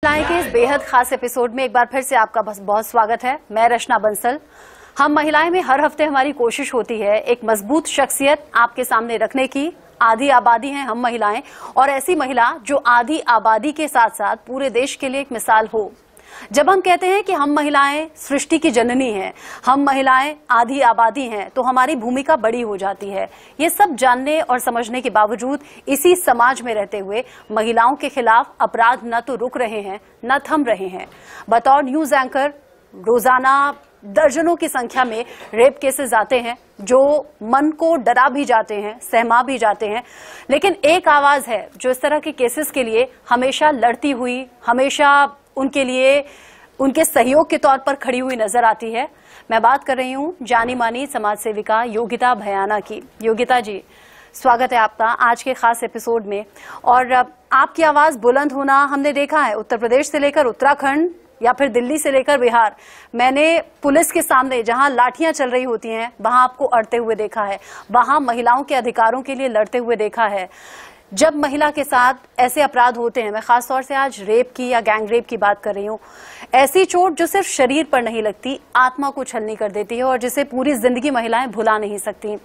महिलाएं के इस बेहद खास एपिसोड में एक बार फिर से आपका बहुत स्वागत है। मैं रचना बंसल। हम महिलाएं में हर हफ्ते हमारी कोशिश होती है एक मजबूत शख्सियत आपके सामने रखने की। आधी आबादी हैं हम महिलाएं, और ऐसी महिला जो आधी आबादी के साथ साथ पूरे देश के लिए एक मिसाल हो। जब हम कहते हैं कि हम महिलाएं सृष्टि की जननी हैं, हम महिलाएं आधी आबादी हैं, तो हमारी भूमिका बड़ी हो जाती है। ये सब जानने और समझने के बावजूद इसी समाज में रहते हुए महिलाओं के खिलाफ अपराध न तो रुक रहे हैं न थम रहे हैं। बतौर न्यूज एंकर रोजाना दर्जनों की संख्या में रेप केसेस आते हैं जो मन को डरा भी जाते हैं, सहमा भी जाते हैं। लेकिन एक आवाज है जो इस तरह के केसेस के लिए हमेशा लड़ती हुई, हमेशा उनके लिए उनके सहयोग के तौर पर खड़ी हुई नजर आती है। मैं बात कर रही हूं जानी मानी समाज सेविका योगिता भयाना की। योगिता जी, स्वागत है आपका आज के खास एपिसोड में। और आपकी आवाज बुलंद होना हमने देखा है उत्तर प्रदेश से लेकर उत्तराखंड या फिर दिल्ली से लेकर बिहार। मैंने पुलिस के सामने जहां लाठियां चल रही होती हैं वहां आपको अड़ते हुए देखा है, वहां महिलाओं के अधिकारों के लिए लड़ते हुए देखा है। जब महिला के साथ ऐसे अपराध होते हैं, मैं खासतौर से आज रेप की या गैंग रेप की बात कर रही हूँ, ऐसी चोट जो सिर्फ शरीर पर नहीं लगती, आत्मा को छलनी कर देती है और जिसे पूरी जिंदगी महिलाएं भुला नहीं सकती।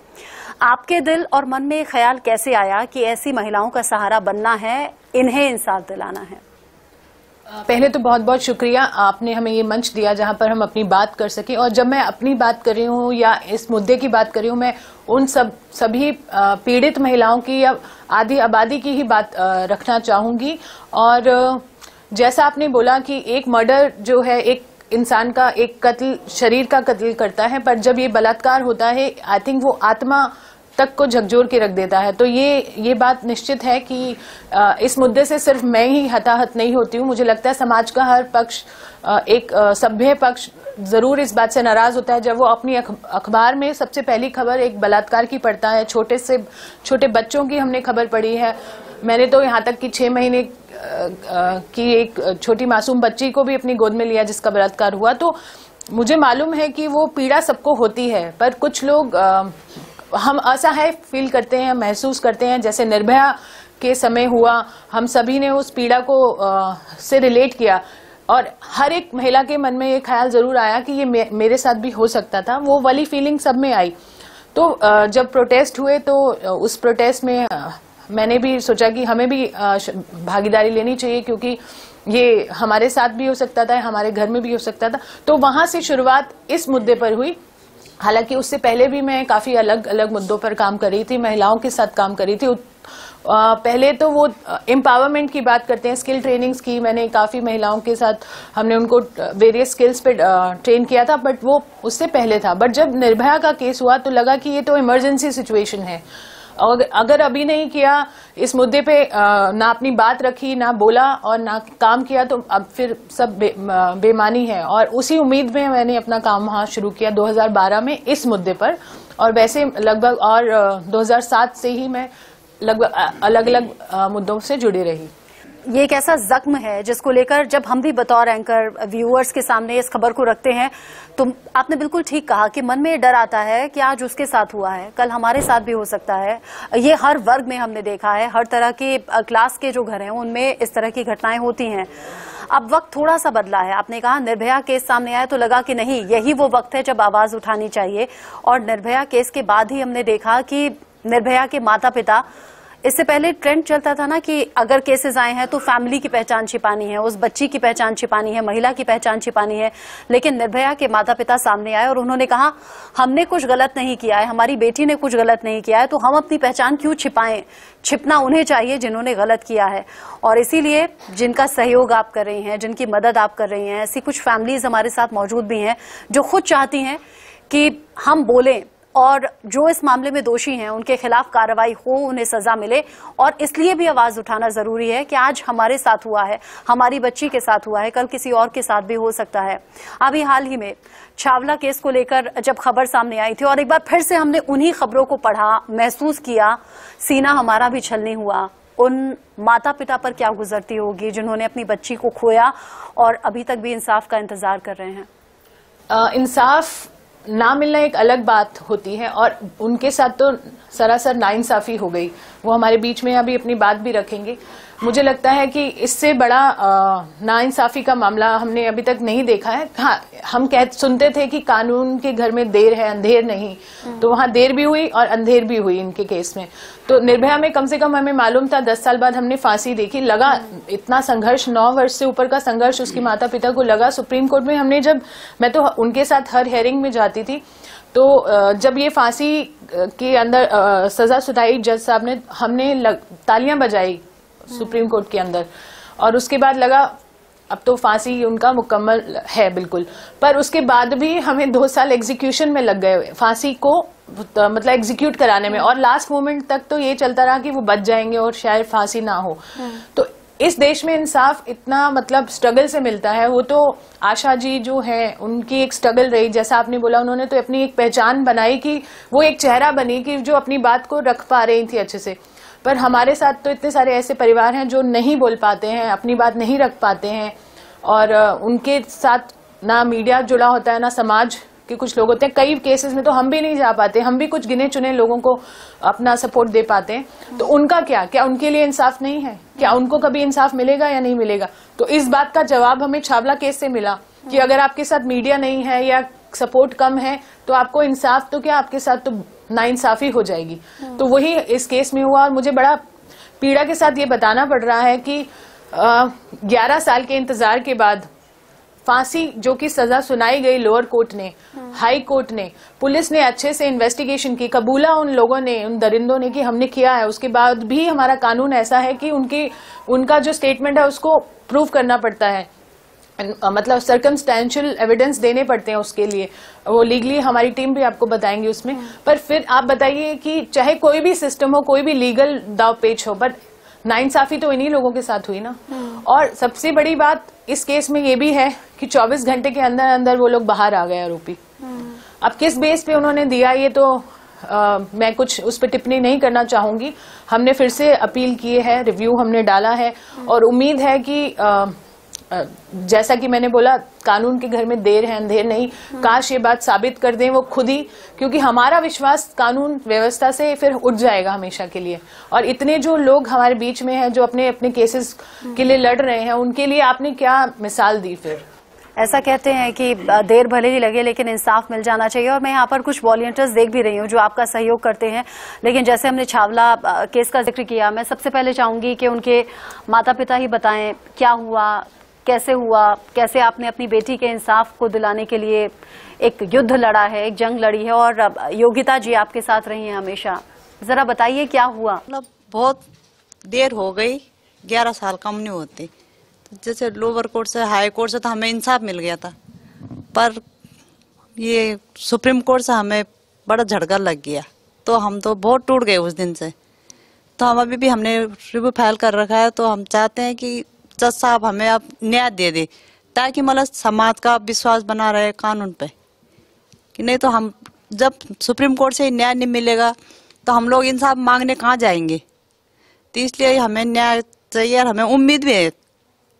आपके दिल और मन में ख्याल कैसे आया कि ऐसी महिलाओं का सहारा बनना है, इन्हें इंसाफ दिलाना है? पहले तो बहुत बहुत शुक्रिया, आपने हमें ये मंच दिया जहां पर हम अपनी बात कर सकें। और जब मैं अपनी बात कर रही हूँ या इस मुद्दे की बात कर रही हूँ, मैं उन सभी पीड़ित महिलाओं की या आधी आबादी की ही बात रखना चाहूंगी। और जैसा आपने बोला कि एक मर्डर जो है एक इंसान का एक कत्ल, शरीर का कत्ल करता है, पर जब ये बलात्कार होता है आई थिंक वो आत्मा तक को झकझोर के रख देता है। तो ये बात निश्चित है कि इस मुद्दे से सिर्फ मैं ही हताहत नहीं होती हूँ। मुझे लगता है समाज का हर पक्ष, एक सभ्य पक्ष जरूर इस बात से नाराज होता है जब वो अपनी अखबार में सबसे पहली खबर एक बलात्कार की पढ़ता है। छोटे बच्चों की हमने खबर पढ़ी है। मैंने तो यहाँ तक कि 6 महीने की एक छोटी मासूम बच्ची को भी अपनी गोद में लिया जिसका बलात्कार हुआ। तो मुझे मालूम है कि वो पीड़ा सबको होती है, पर कुछ लोग हम असहाय फील करते हैं, महसूस करते हैं। जैसे निर्भया के समय हुआ, हम सभी ने उस पीड़ा को से रिलेट किया और हर एक महिला के मन में ये ख्याल जरूर आया कि ये मेरे साथ भी हो सकता था। वो वाली फीलिंग सब में आई। तो जब प्रोटेस्ट हुए तो उस प्रोटेस्ट में मैंने भी सोचा कि हमें भी भागीदारी लेनी चाहिए, क्योंकि ये हमारे साथ भी हो सकता था, हमारे घर में भी हो सकता था। तो वहां से शुरुआत इस मुद्दे पर हुई। हालांकि उससे पहले भी मैं काफी अलग अलग मुद्दों पर काम कर रही थी, महिलाओं के साथ काम कर रही थी। पहले तो वो एम्पावरमेंट की बात करते हैं, स्किल ट्रेनिंग्स की। मैंने काफी महिलाओं के साथ, हमने उनको वेरियस स्किल्स पे ट्रेन किया था, बट वो उससे पहले था। बट जब निर्भया का केस हुआ तो लगा कि ये तो इमरजेंसी सिचुएशन है, और अगर अभी नहीं किया इस मुद्दे पे, ना अपनी बात रखी, ना बोला और ना काम किया, तो अब फिर सब बेमानी है। और उसी उम्मीद में मैंने अपना काम वहाँ शुरू किया 2012 में इस मुद्दे पर। और वैसे लगभग और 2007 से ही मैं लगभग अलग अलग मुद्दों से जुड़ी रही। ये एक ऐसा जख्म है जिसको लेकर जब हम भी बतौर एंकर व्यूअर्स के सामने इस खबर को रखते हैं, तो आपने बिल्कुल ठीक कहा कि मन में डर आता है कि आज उसके साथ हुआ है, कल हमारे साथ भी हो सकता है। ये हर वर्ग में हमने देखा है, हर तरह के क्लास के जो घर हैं उनमें इस तरह की घटनाएं होती हैं। अब वक्त थोड़ा सा बदला है। आपने कहा निर्भया केस सामने आया तो लगा कि नहीं, यही वो वक्त है जब आवाज उठानी चाहिए। और निर्भया केस के बाद ही हमने देखा कि निर्भया के माता पिता, इससे पहले ट्रेंड चलता था ना कि अगर केसेस आए हैं तो फैमिली की पहचान छिपानी है, उस बच्ची की पहचान छिपानी है, महिला की पहचान छिपानी है। लेकिन निर्भया के माता पिता सामने आए और उन्होंने कहा हमने कुछ गलत नहीं किया है, हमारी बेटी ने कुछ गलत नहीं किया है, तो हम अपनी पहचान क्यों छिपाएं? छिपना उन्हें चाहिए जिन्होंने गलत किया है। और इसीलिए जिनका सहयोग आप कर रही हैं, जिनकी मदद आप कर रही हैं, ऐसी कुछ फैमिलीज हमारे साथ मौजूद भी हैं जो खुद चाहती हैं कि हम बोलें और जो इस मामले में दोषी हैं उनके खिलाफ कार्रवाई हो, उन्हें सजा मिले। और इसलिए भी आवाज उठाना जरूरी है कि आज हमारे साथ हुआ है, हमारी बच्ची के साथ हुआ है, कल किसी और के साथ भी हो सकता है। अभी हाल ही में छावला केस को लेकर जब खबर सामने आई थी और एक बार फिर से हमने उन्हीं खबरों को पढ़ा, महसूस किया, सीना हमारा भी छलनी हुआ। उन माता पिता पर क्या गुजरती होगी जिन्होंने अपनी बच्ची को खोया और अभी तक भी इंसाफ का इंतजार कर रहे हैं। इंसाफ ना मिलना एक अलग बात होती है, और उनके साथ तो सरासर नाइंसाफी हो गई। वो हमारे बीच में अभी अपनी बात भी रखेंगे। मुझे लगता है कि इससे बड़ा नाइंसाफी का मामला हमने अभी तक नहीं देखा है। हाँ, हम सुनते थे कि कानून के घर में देर है अंधेर नहीं, तो वहाँ देर भी हुई और अंधेर भी हुई इनके केस में। तो निर्भया में कम से कम हमें मालूम था 10 साल बाद हमने फांसी देखी, लगा इतना संघर्ष, 9 वर्ष से ऊपर का संघर्ष उसके माता पिता को लगा। सुप्रीम कोर्ट में हमने मैं तो उनके साथ हर हेयरिंग में जाती थी, तो जब ये फांसी के अंदर सजा सुनाई जज साहब ने, हमने तालियां बजाई सुप्रीम कोर्ट के अंदर, और उसके बाद लगा अब तो फांसी उनका मुकम्मल है बिल्कुल। पर उसके बाद भी हमें 2 साल एग्जीक्यूशन में लग गए फांसी को मतलब एग्जीक्यूट कराने में, और लास्ट मोमेंट तक तो ये चलता रहा कि वो बच जाएंगे और शायद फांसी ना हो। तो इस देश में इंसाफ इतना मतलब स्ट्रगल से मिलता है। वो तो आशा जी जो है उनकी एक स्ट्रगल रही, जैसा आपने बोला, उन्होंने तो अपनी एक पहचान बनाई कि वो एक चेहरा बनी कि जो अपनी बात को रख पा रही थी अच्छे से। पर हमारे साथ तो इतने सारे ऐसे परिवार हैं जो नहीं बोल पाते हैं, अपनी बात नहीं रख पाते हैं, और उनके साथ ना मीडिया जुड़ा होता है ना समाज के कुछ लोग होते हैं। कई केसेस में तो हम भी नहीं जा पाते, हम भी कुछ गिने चुने लोगों को अपना सपोर्ट दे पाते हैं। तो उनका क्या उनके लिए इंसाफ नहीं है? क्या उनको कभी इंसाफ मिलेगा या नहीं मिलेगा? तो इस बात का जवाब हमें छावला केस से मिला कि अगर आपके साथ मीडिया नहीं है या सपोर्ट कम है तो आपको इंसाफ तो क्या, आपके साथ तो नाइंसाफी हो जाएगी। तो वही इस केस में हुआ, और मुझे बड़ा पीड़ा के साथ ये बताना पड़ रहा है कि 11 साल के इंतजार के बाद फांसी जो कि सजा सुनाई गई लोअर कोर्ट ने, हाई कोर्ट ने, पुलिस ने अच्छे से इन्वेस्टिगेशन की, कबूला उन लोगों ने, उन दरिंदों ने कि हमने किया है। उसके बाद भी हमारा कानून ऐसा है कि उनका जो स्टेटमेंट है उसको प्रूव करना पड़ता है, मतलब सर्कमस्टेंशियल एविडेंस देने पड़ते हैं उसके लिए। वो लीगली हमारी टीम भी आपको बताएंगी उसमें। पर फिर आप बताइए कि चाहे कोई भी सिस्टम हो, कोई भी लीगल दाव पेच हो, बट नाइंसाफी तो इन्हीं लोगों के साथ हुई ना। और सबसे बड़ी बात इस केस में ये भी है कि 24 घंटे के अंदर अंदर वो लोग बाहर आ गए आरोपी। अब किस बेस पे उन्होंने दिया ये तो मैं कुछ उस पर टिप्पणी नहीं करना चाहूंगी। हमने फिर से अपील किए है, रिव्यू हमने डाला है, और उम्मीद है कि जैसा कि मैंने बोला, कानून के घर में देर है अंधेर नहीं। काश ये बात साबित कर दें वो खुद ही, क्योंकि हमारा विश्वास कानून व्यवस्था से फिर उठ जाएगा हमेशा के लिए। और इतने जो लोग हमारे बीच में हैं जो अपने अपने केसेस के लिए लड़ रहे हैं, उनके लिए आपने क्या मिसाल दी? फिर ऐसा कहते हैं कि देर भले ही लगे लेकिन इंसाफ मिल जाना चाहिए। और मैं यहाँ पर कुछ वॉलंटियर्स देख भी रही हूँ जो आपका सहयोग करते हैं। लेकिन जैसे हमने छावला केस का जिक्र किया, मैं सबसे पहले चाहूंगी कि उनके माता पिता ही बताएं क्या हुआ, कैसे हुआ, कैसे आपने अपनी बेटी के इंसाफ को दिलाने के लिए एक युद्ध लड़ा है, एक जंग लड़ी है। और योगिता जी आपके साथ रही हैं हमेशा, जरा बताइए क्या हुआ? मतलब बहुत देर हो गई, 11 साल कम नहीं होती। तो जैसे लोअर कोर्ट से हाई कोर्ट से तो हमें इंसाफ मिल गया था, पर ये सुप्रीम कोर्ट से हमें बड़ा झटका लग गया, तो हम तो बहुत टूट गए उस दिन से। तो हम अभी भी हमने रिव्यू फाइल कर रखा है, तो हम चाहते हैं कि जज साहब हमें अब न्याय दे दे, ताकि मतलब समाज का विश्वास बना रहे कानून पे। कि नहीं तो हम जब सुप्रीम कोर्ट से न्याय नहीं मिलेगा तो हम लोग इंसाफ मांगने कहाँ जाएंगे। तो इसलिए हमें न्याय चाहिए, और हमें उम्मीद भी है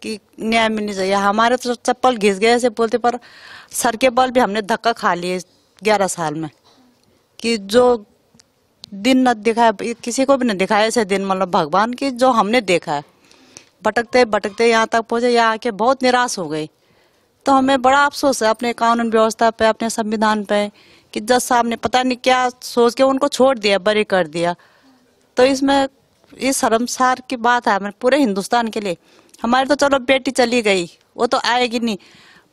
कि न्याय मिलनी चाहिए। हमारे तो चप्पल घिस गए ऐसे बोलते, पर सर के बल भी हमने धक्का खा लिए 11 साल में, कि जो दिन न दिखाया, किसी को भी नहीं दिखाया ऐसे दिन, मतलब भगवान की जो हमने देखा है। भटकते भटकते यहाँ तक पहुंचे, यहाँ आके बहुत निराश हो गई। तो हमें बड़ा अफसोस है अपने कानून व्यवस्था पे, अपने संविधान पे, कि जज साहब ने पता नहीं क्या सोच के उनको छोड़ दिया, बरी कर दिया। तो इसमें इस शर्मसार की बात है हमारे पूरे हिंदुस्तान के लिए। हमारी तो चलो बेटी चली गई, वो तो आएगी नहीं,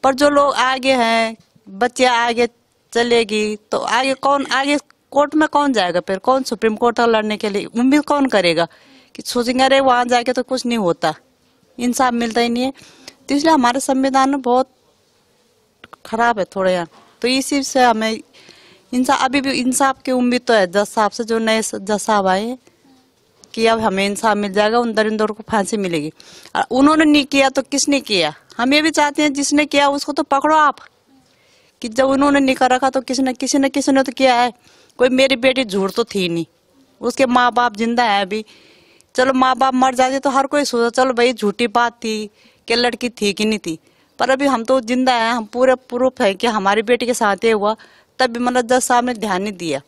पर जो लोग आगे हैं, बच्चे आगे चलेगी, तो आगे कौन, आगे कोर्ट में कौन जाएगा? फिर कौन सुप्रीम कोर्ट तक लड़ने के लिए उम्मीद कौन करेगा? कि सोचेंगे अरे वहां जाके तो कुछ नहीं होता, इंसाफ मिलता ही नहीं है। तो इसलिए हमारे संविधान में बहुत खराब है थोड़े यहाँ। तो इसी से हमें इंसाफ, अभी भी इंसाफ की उम्मीद तो है जज साहब से, जो नए जज साहब आए, कि अब हमें इंसाफ मिल जाएगा, उन दरिंदों को फांसी मिलेगी। और उन्होंने नहीं किया तो किसने किया? हम ये भी चाहते हैं जिसने किया उसको तो पकड़ो आप, कि जब उन्होंने नहीं कर रखा तो किसी ने तो किया है। कोई मेरी बेटी झूठ तो थी नहीं, उसके माँ बाप जिंदा है अभी। चलो माँ बाप मर जाते तो हर कोई सोचा चलो भाई झूठी बात थी कि लड़की थी कि नहीं थी, पर अभी हम तो जिंदा हैं, हम पूरे प्रूफ है कि हमारी बेटी के साथ ये हुआ, तब भी मतलब जज साहब ने ध्यान नहीं दिया।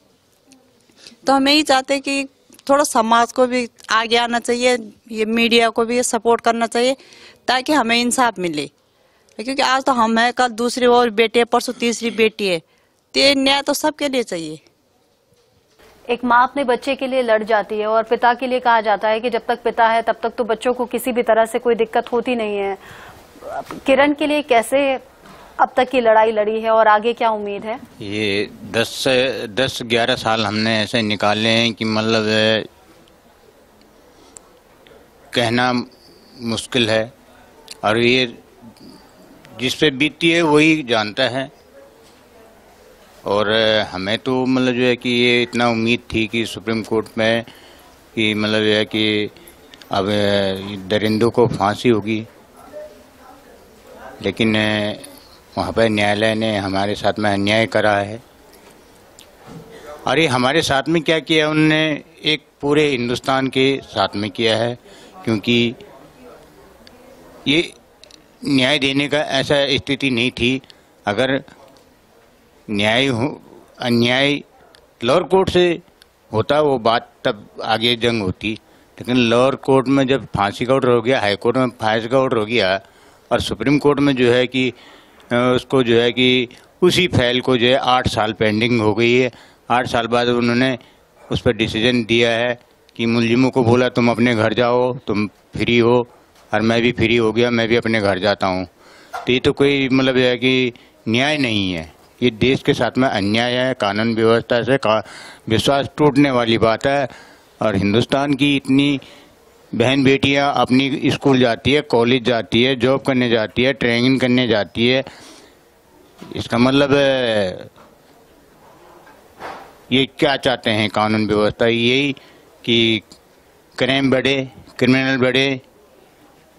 तो हम यही चाहते कि थोड़ा समाज को भी आगे आना चाहिए, ये मीडिया को भी सपोर्ट करना चाहिए ताकि हमें इंसाफ मिले। क्योंकि आज तो हम हैं, कल दूसरी और बेटी है, परसों तीसरी बेटी है, तो ये न्याय तो सबके लिए चाहिए। एक माँ अपने बच्चे के लिए लड़ जाती है और पिता के लिए कहा जाता है कि जब तक पिता है तब तक तो बच्चों को किसी भी तरह से कोई दिक्कत होती नहीं है। किरण के लिए कैसे अब तक की लड़ाई लड़ी है और आगे क्या उम्मीद है? ये 10-11 साल हमने ऐसे निकाले हैं कि मतलब कहना मुश्किल है, और ये जिस पे बीती है वही जानता है। और हमें तो मतलब जो है कि ये इतना उम्मीद थी कि सुप्रीम कोर्ट में कि मतलब जो है कि अब दरिंदों को फांसी होगी, लेकिन वहाँ पर न्यायालय ने हमारे साथ में अन्याय करा है। और ये हमारे साथ में क्या किया उन्होंने, एक पूरे हिंदुस्तान के साथ में किया है, क्योंकि ये न्याय देने का ऐसा स्थिति नहीं थी। अगर न्याय हो अन्याय लोअर कोर्ट से होता वो बात तब आगे जंग होती, लेकिन लोअर कोर्ट में जब फांसी का ऑर्डर हो गया, हाई कोर्ट में फांसी का ऑर्डर हो गया, और सुप्रीम कोर्ट में जो है कि उसको जो है कि उसी फाइल को जो है 8 साल पेंडिंग हो गई है। 8 साल बाद उन्होंने उस पर डिसीजन दिया है कि मुलजिमों को बोला तुम अपने घर जाओ, तुम फ्री हो, और मैं भी फ्री हो गया, मैं भी अपने घर जाता हूँ। तो ये तो कोई मतलब है कि न्याय नहीं है, ये देश के साथ में अन्याय है, कानून व्यवस्था से विश्वास टूटने वाली बात है। और हिंदुस्तान की इतनी बहन बेटियां अपनी स्कूल जाती है, कॉलेज जाती है, जॉब करने जाती है, ट्रेनिंग करने जाती है, इसका मतलब ये क्या चाहते हैं कानून व्यवस्था? यही कि क्राइम बढ़े, क्रिमिनल बढ़े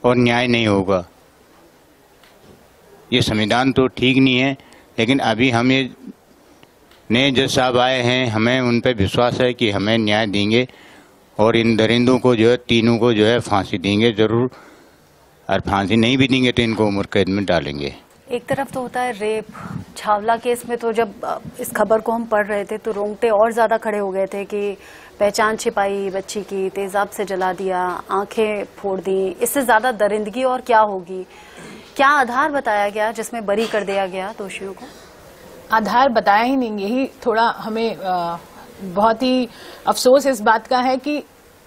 और न्याय नहीं होगा। ये संविधान तो ठीक नहीं है, लेकिन अभी हम ये नए जज साहब आए हैं, हमें उन पर विश्वास है कि हमें न्याय देंगे और इन दरिंदों को जो है तीनों को जो है फांसी देंगे ज़रूर, और फांसी नहीं भी देंगे तो इनको उम्र कैद में डालेंगे। एक तरफ तो होता है रेप, छावला केस में तो जब इस खबर को हम पढ़ रहे थे तो रोंगटे और ज्यादा खड़े हो गए थे कि पहचान छिपाई बच्ची की, तेजाब से जला दिया, आंखें फोड़ दी, इससे ज्यादा दरिंदगी और क्या होगी? क्या आधार बताया गया जिसमें बरी कर दिया गया दोषियों को? आधार बताया ही नहीं, यही थोड़ा हमें बहुत ही अफसोस इस बात का है कि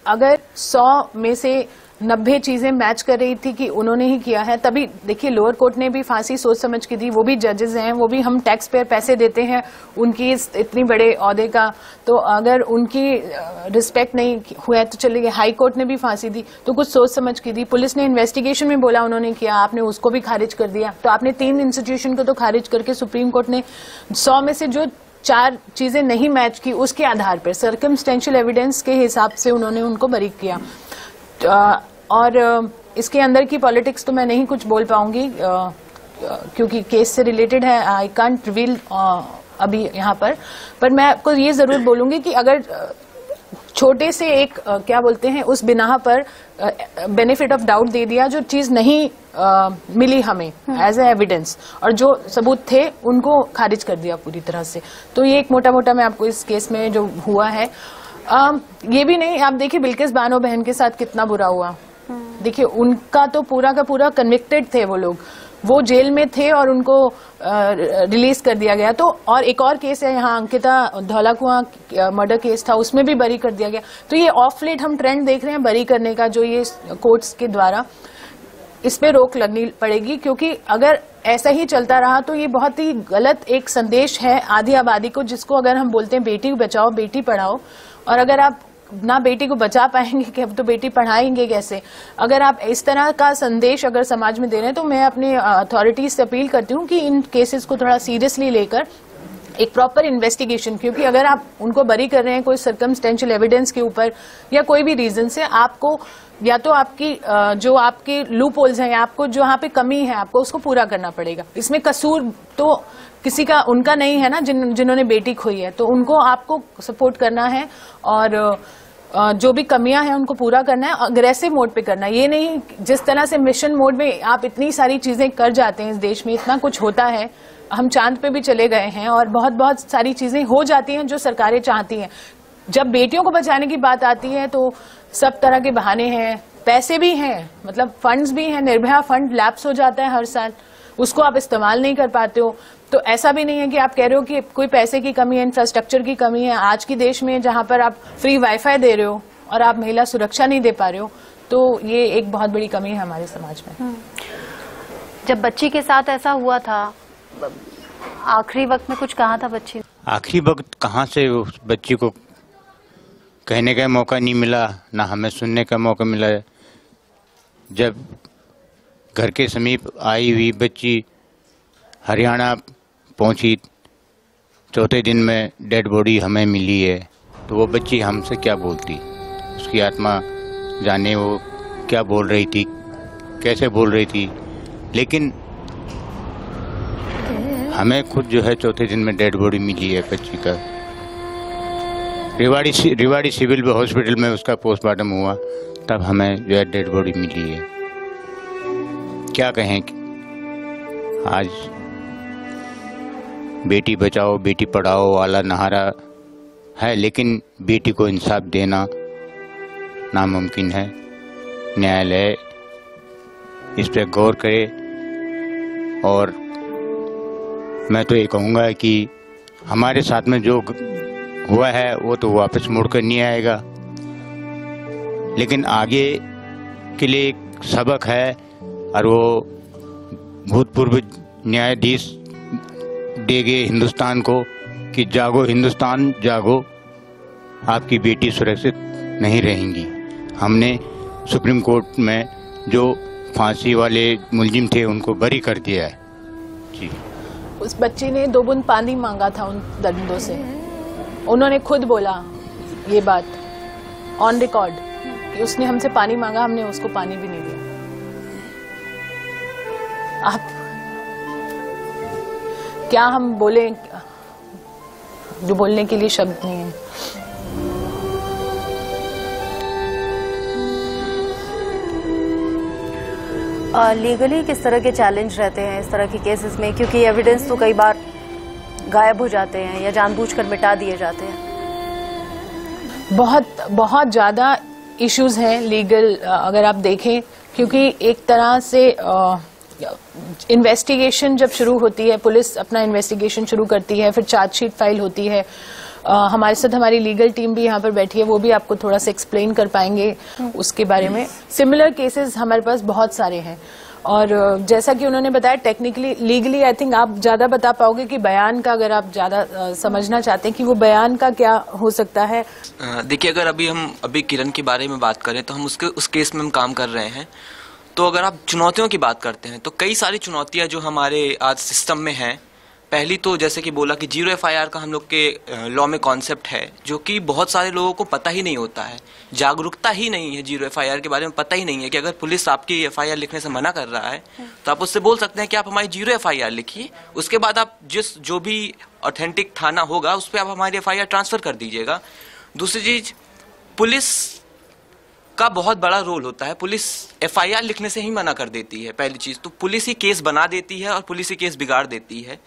अगर 100 में से 90 चीजें मैच कर रही थी कि उन्होंने ही किया है, तभी देखिए लोअर कोर्ट ने भी फांसी सोच समझ की थी, वो भी जजेस हैं, वो भी हम टैक्स पेयर पैसे देते हैं उनकी इतनी बड़े ओहदे का, तो अगर उनकी रिस्पेक्ट नहीं हुआ तो चलेगी। हाई कोर्ट ने भी फांसी दी तो कुछ सोच समझ की दी, पुलिस ने इन्वेस्टिगेशन में बोला उन्होंने किया, आपने उसको भी खारिज कर दिया। तो आपने 3 इंस्टीट्यूशन को तो खारिज करके सुप्रीम कोर्ट ने 100 में से जो 4 चीजें नहीं मैच की उसके आधार पर सर्कमस्टेंशियल एविडेंस के हिसाब से उन्होंने उनको बरी किया। और इसके अंदर की पॉलिटिक्स तो मैं नहीं कुछ बोल पाऊंगी क्योंकि केस से रिलेटेड है, आई कांट रिवील अभी यहाँ पर मैं आपको ये जरूर बोलूंगी कि अगर छोटे से एक क्या बोलते हैं उस बिना पर बेनिफिट ऑफ डाउट दे दिया, जो चीज नहीं मिली हमें एज ए एविडेंस और जो सबूत थे उनको खारिज कर दिया पूरी तरह से, तो ये एक मोटा मोटा मैं आपको इस केस में जो हुआ है। ये भी नहीं, आप देखिए बिल्किस बानो बहन के साथ कितना बुरा हुआ। देखिए उनका तो पूरा का पूरा कन्विक्टेड थे वो लोग, वो जेल में थे और उनको रिलीज कर दिया गया। तो और एक और केस है यहाँ अंकिता धौलाकुआं मर्डर केस था, उसमें भी बरी कर दिया गया। तो ये ऑफ लेट हम ट्रेंड देख रहे हैं बरी करने का, जो ये कोर्ट्स के द्वारा इस पे रोक लगनी पड़ेगी, क्योंकि अगर ऐसा ही चलता रहा तो ये बहुत ही गलत एक संदेश है आधी आबादी को, जिसको अगर हम बोलते हैं बेटी बचाओ बेटी पढ़ाओ, और अगर आप ना बेटी को बचा पाएंगे कि अब तो बेटी पढ़ाएंगे कैसे, अगर आप इस तरह का संदेश अगर समाज में दे रहे हैं, तो मैं अपने अथॉरिटीज से अपील करती हूँ कि इन केसेस को थोड़ा सीरियसली लेकर एक प्रॉपर इन्वेस्टिगेशन, क्योंकि अगर आप उनको बरी कर रहे हैं कोई सर्कमस्टेंशियल एविडेंस के ऊपर या कोई भी रीजन से, आपको या तो आपकी जो आपके लूप होल्स हैं या आपको जो यहाँ पे कमी है आपको उसको पूरा करना पड़ेगा। इसमें कसूर तो किसी का उनका नहीं है ना, जिन्होंने बेटी खोई है, तो उनको आपको सपोर्ट करना है और जो भी कमियां हैं उनको पूरा करना है, अग्रेसिव मोड पे करना है। ये नहीं जिस तरह से मिशन मोड में आप इतनी सारी चीजें कर जाते हैं, इस देश में इतना कुछ होता है, हम चांद पे भी चले गए हैं और बहुत बहुत सारी चीजें हो जाती हैं जो सरकारें चाहती हैं। जब बेटियों को बचाने की बात आती है तो सब तरह के बहाने हैं, पैसे भी हैं, मतलब फंड्स भी हैं। निर्भया फंड लैप्स हो जाता है हर साल, उसको आप इस्तेमाल नहीं कर पाते हो। तो ऐसा भी नहीं है कि आप कह रहे हो कि कोई पैसे की कमी है, इंफ्रास्ट्रक्चर की कमी है। आज की देश में जहां पर आप फ्री वाईफाई दे रहे हो और आप महिला सुरक्षा नहीं दे पा रहे हो, तो ये एक बहुत बड़ी कमी है हमारे समाज में। जब बच्ची के साथ ऐसा हुआ था, आखिरी वक्त में कुछ कहा था बच्ची? आखिरी वक्त कहाँ से उस बच्ची को कहने का मौका नहीं मिला, ना हमें सुनने का मौका मिला। जब घर के समीप आई हुई बच्ची हरियाणा पहुंची, चौथे दिन में डेड बॉडी हमें मिली है, तो वो बच्ची हमसे क्या बोलती, उसकी आत्मा जाने वो क्या बोल रही थी, कैसे बोल रही थी। लेकिन हमें खुद जो है चौथे दिन में डेड बॉडी मिली है बच्ची का। रिवाड़ी सिविल हॉस्पिटल में उसका पोस्टमार्टम हुआ, तब हमें जो है डेड बॉडी मिली है। क्या कहें कि आज बेटी बचाओ बेटी पढ़ाओ वाला नारा है, लेकिन बेटी को इंसाफ देना नामुमकिन है। न्यायालय इस पर गौर करे, और मैं तो ये कहूँगा कि हमारे साथ में जो हुआ है वो तो वापस मुड़कर नहीं आएगा, लेकिन आगे के लिए एक सबक है, और वो भूतपूर्व न्यायाधीश देंगे हिंदुस्तान को कि जागो हिंदुस्तान जागो, आपकी बेटी सुरक्षित नहीं रहेंगी। हमने सुप्रीम कोर्ट में जो फांसी वाले मुलजिम थे उनको बरी कर दिया है जी। उस बच्ची ने 2 बूंद पानी मांगा था उन दरिंदों से, उन्होंने खुद बोला ये बात ऑन रिकॉर्ड कि उसने हमसे पानी मांगा, हमने उसको पानी भी नहीं दिया। आप क्या हम बोले, जो बोलने के लिए शब्द नहीं है। लीगली किस तरह के चैलेंज रहते हैं इस तरह के केसेस में, क्योंकि एविडेंस तो कई बार गायब हो जाते हैं या जानबूझकर मिटा दिए जाते हैं? बहुत ज्यादा इश्यूज हैं लीगल, अगर आप देखें, क्योंकि एक तरह से इन्वेस्टिगेशन जब शुरू होती है, पुलिस अपना इन्वेस्टिगेशन शुरू करती है, फिर चार्जशीट फाइल होती है। हमारे साथ हमारी लीगल टीम भी यहाँ पर बैठी है, वो भी आपको थोड़ा सा एक्सप्लेन कर पाएंगे उसके बारे में। सिमिलर केसेस हमारे पास बहुत सारे हैं, और जैसा कि उन्होंने बताया, टेक्निकली लीगली आई थिंक आप ज्यादा बता पाओगे कि बयान का, अगर आप ज्यादा समझना चाहते हैं कि वो बयान का क्या हो सकता है। देखिए, अगर अभी किरण के बारे में बात करें तो हम उस केस में हम काम कर रहे हैं। तो अगर आप चुनौतियों की बात करते हैं तो कई सारी चुनौतियां जो हमारे आज सिस्टम में हैं। पहली तो जैसे कि बोला कि 0 FIR का हम लोग के लॉ में कॉन्सेप्ट है, जो कि बहुत सारे लोगों को पता ही नहीं होता है, जागरूकता ही नहीं है। 0 FIR के बारे में पता ही नहीं है कि अगर पुलिस आपकी FIR लिखने से मना कर रहा है तो आप उससे बोल सकते हैं कि आप हमारी 0 FIR लिखिए, उसके बाद आप जो भी ऑथेंटिक थाना होगा उस पर आप हमारी FIR ट्रांसफर कर दीजिएगा। दूसरी चीज, पुलिस का बहुत बड़ा रोल होता है। पुलिस FIR लिखने से ही मना कर देती है। पहली चीज तो पुलिस ही केस बना देती है और पुलिस ही केस बिगाड़ देती है।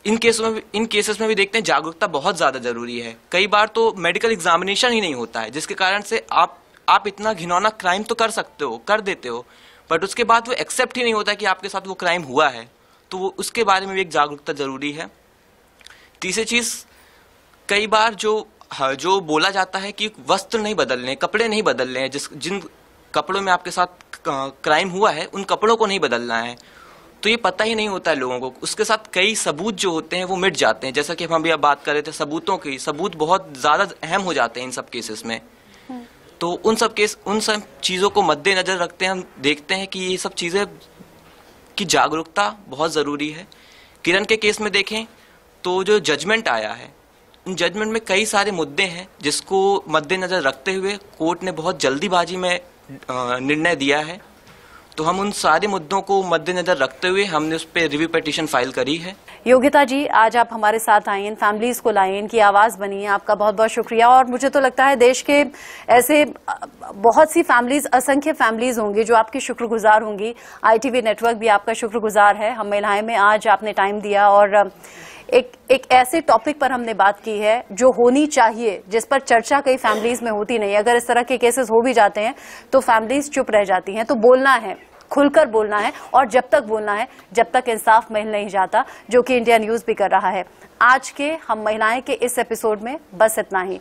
इन केसेस में भी देखते हैं जागरूकता बहुत ज्यादा जरूरी है। कई बार तो मेडिकल एग्जामिनेशन ही नहीं होता है, जिसके कारण से आप इतना घिनौना क्राइम तो कर सकते हो, कर देते हो, बट उसके बाद वो एक्सेप्ट ही नहीं होता कि आपके साथ वो क्राइम हुआ है। तो वो उसके बारे में भी एक जागरूकता जरूरी है। तीसरी चीज, कई बार जो बोला जाता है कि वस्त्र नहीं बदलने, कपड़े नहीं बदलने हैं, जिन कपड़ों में आपके साथ क्राइम हुआ है उन कपड़ों को नहीं बदलना है, तो ये पता ही नहीं होता है लोगों को। उसके साथ कई सबूत जो होते हैं वो मिट जाते हैं। जैसा कि हम अभी अब बात कर रहे थे सबूतों की, सबूत बहुत ज्यादा अहम हो जाते हैं इन सब केसेस में। तो उन सब चीजों को मद्देनजर रखते हैं हम देखते हैं कि ये सब चीजें की जागरूकता बहुत जरूरी है। किरण के केस में देखें तो जो जजमेंट आया है, इन जजमेंट में कई सारे मुद्दे हैं जिसको मद्देनजर रखते हुए कोर्ट ने बहुत जल्दीबाजी में निर्णय दिया है। तो हम उन सारे मुद्दों को मद्देनजर रखते हुए हमने उस पर रिव्यू पिटीशन फाइल करी है। योगिता जी, आज आप हमारे साथ आई, इन फैमिलीज को लाई, इनकी आवाज बनी है, आपका बहुत बहुत शुक्रिया। और मुझे तो लगता है देश के ऐसे बहुत सी फैमिलीज, असंख्य फैमिलीज होंगी जो आपकी शुक्रगुजार होंगी। ITV नेटवर्क भी आपका शुक्रगुजार है। हम महिलाएं में आज आपने टाइम दिया और एक ऐसे टॉपिक पर हमने बात की है जो होनी चाहिए, जिस पर चर्चा कई फैमिलीज में होती नहीं। अगर इस तरह के केसेस हो भी जाते हैं तो फैमिलीज चुप रह जाती हैं। तो बोलना है, खुलकर बोलना है, और जब तक बोलना है जब तक इंसाफ मिल नहीं जाता, जो कि इंडिया न्यूज भी कर रहा है। आज के हम महिलाएं के इस एपिसोड में बस इतना ही।